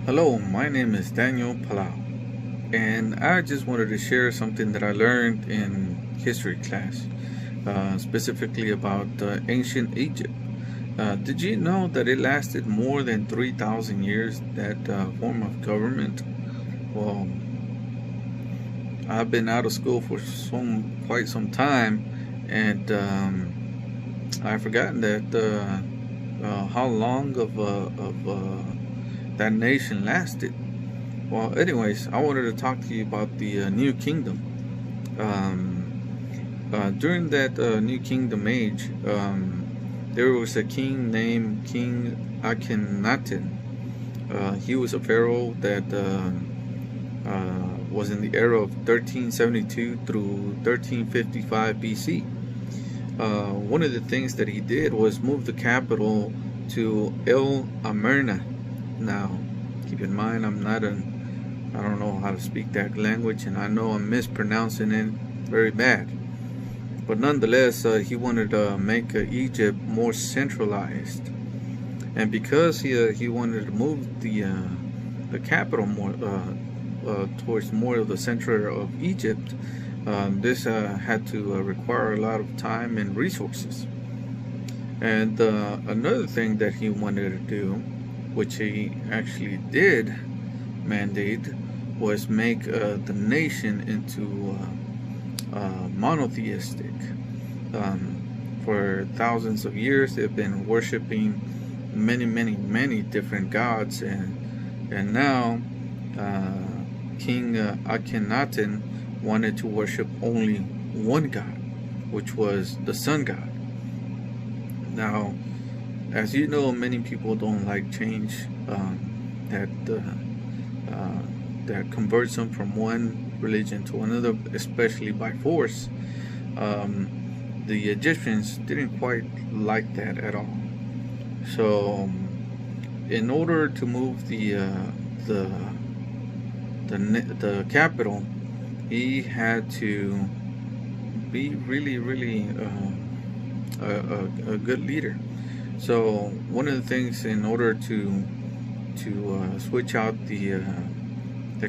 Hello, my name is Daniel Palau, and I just wanted to share something that I learned in history class, specifically about ancient Egypt. Did you know that it lasted more than 3,000 years, that form of government? Well, I've been out of school for quite some time, and I've forgotten that how long of that nation lasted. Well, anyways, I wanted to talk to you about the New Kingdom. During that New Kingdom age, there was a king named King Akhenaten. He was a pharaoh that was in the era of 1372 through 1355 BC. One of the things that he did was move the capital to El Amarna. Now, keep in mind, I don't know how to speak that language, and I know I'm mispronouncing it very bad. But nonetheless, he wanted to make Egypt more centralized, and because he wanted to move the capital more towards more of the center of Egypt, this had to require a lot of time and resources. And another thing that he wanted to do, which he actually did mandate, was make the nation into monotheistic. For thousands of years, they've been worshiping many different gods, and now King Akhenaten wanted to worship only one god, which was the sun god. Now, as you know, many people don't like change, that that converts them from one religion to another, especially by force. The Egyptians didn't quite like that at all. So, in order to move the capital, he had to be really a good leader. So one of the things, in order to switch out the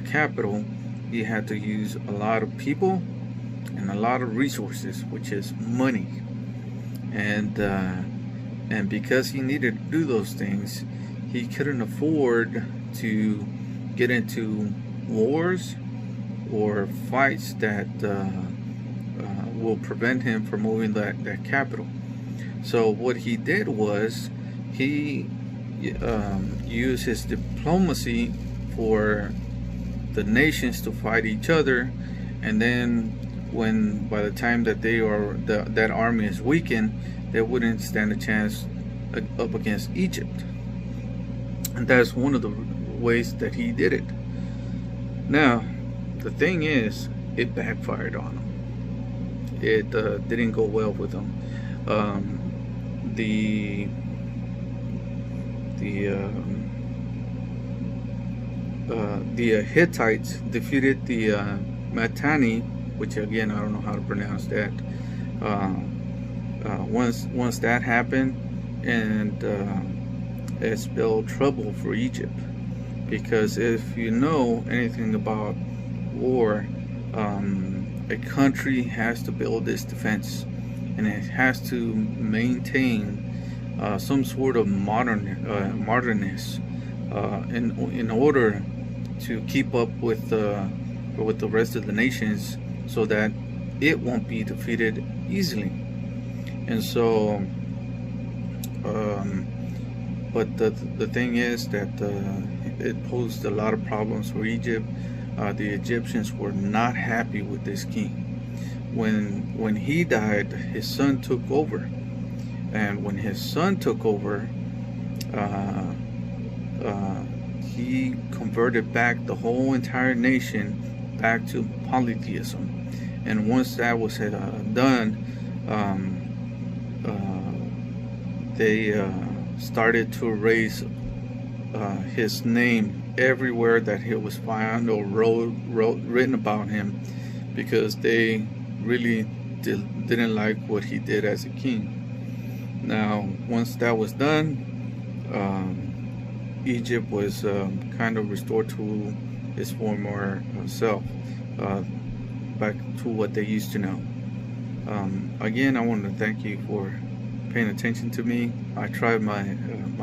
capital, he had to use a lot of people and a lot of resources, which is money. And because he needed to do those things, he couldn't afford to get into wars or fights that will prevent him from moving that capital. So what he did was he used his diplomacy for the nations to fight each other, and then by the time that that army is weakened, they wouldn't stand a chance up against Egypt. And that's one of the ways that he did it. Now, the thing is, it backfired on him. It didn't go well with him. The Hittites defeated the Mitanni, which again I don't know how to pronounce that. Once that happened, and it spelled trouble for Egypt, because if you know anything about war, a country has to build its defense, and it has to maintain some sort of modernness in order to keep up with the rest of the nations, so that it won't be defeated easily. And so, but the thing is that it posed a lot of problems for Egypt. The Egyptians were not happy with this king. When he died, his son took over, and when his son took over, he converted back the whole entire nation back to polytheism. And once that was done, they started to erase his name everywhere that he was found or written about him, because they really didn't like what he did as a king. Now, once that was done, Egypt was kind of restored to its former self, uh, back to what they used to know. Again, I want to thank you for paying attention to me. I tried my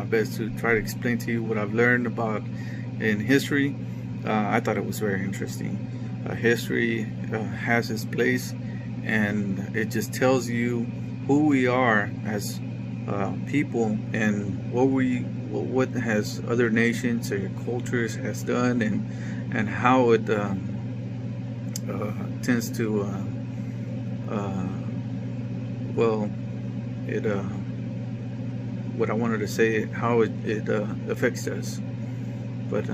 best to try to explain to you what I've learned about in history. I thought it was very interesting. History has its place, and it just tells you who we are as people, and what has other nations or cultures has done, and how it tends to uh, well, it what I wanted to say, how it affects us. But